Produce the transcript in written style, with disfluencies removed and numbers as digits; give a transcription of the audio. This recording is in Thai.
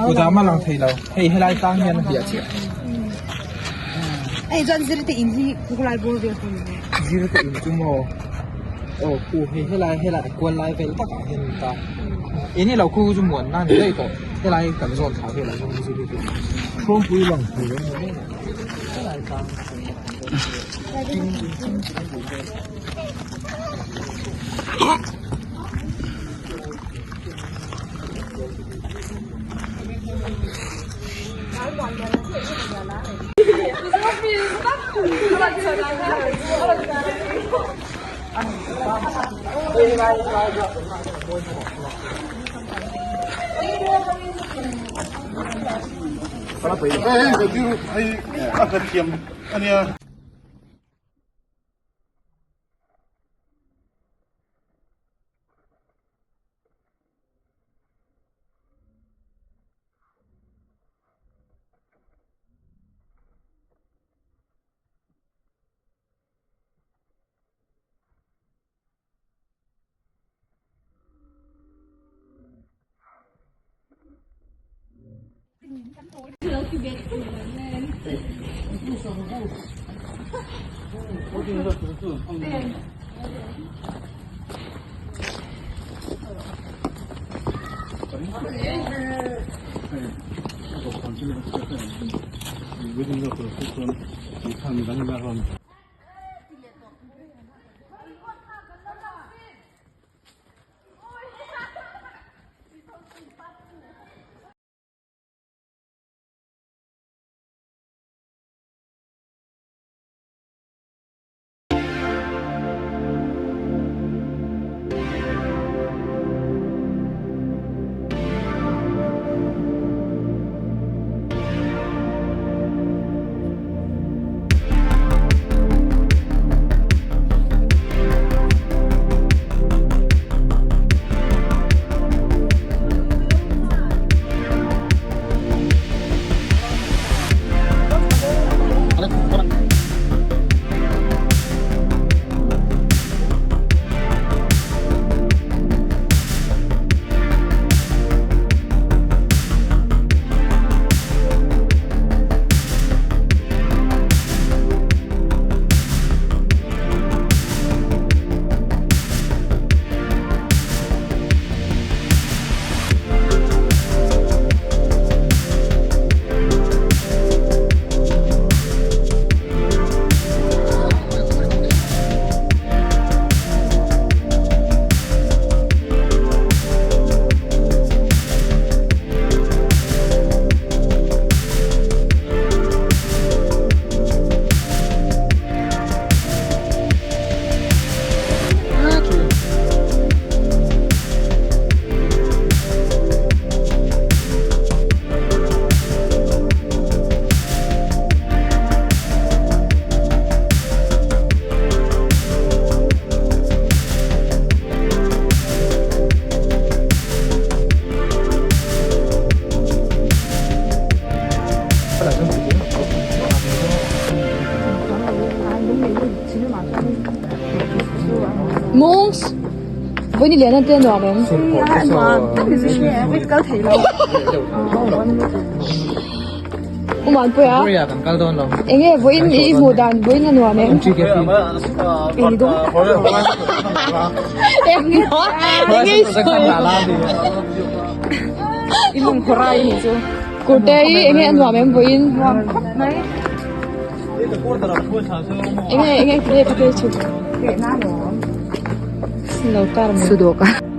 กูจะมาลองเทเราให้ไล่ตั้งเงี้ยนะเดี๋ยวเชียว哎，这是的印记，过来不就行了？ยืดตัวจุ่มโอ้กูให้ไล่กวนไล่ไปแล้วก็ต่อให้มันตาอันนี้เราคู่จุ่มหมวนนั่นเลยต่อให้ไล่กันส่วนขาให้เราช่วงนี้ช่วงปุยหลังถือให้ไล่ตั้งกระเทียมอันเนี้ยMons，喂你连的电多少年？我蛮不呀。应该喂你牡丹，喂那多少年？给你动。应该一弄过来你就。กูเตยเอ็งหน่วยแมงบุญเอ็งเอ็งเอ็งเอ็งชุดเราการสุดโอกัน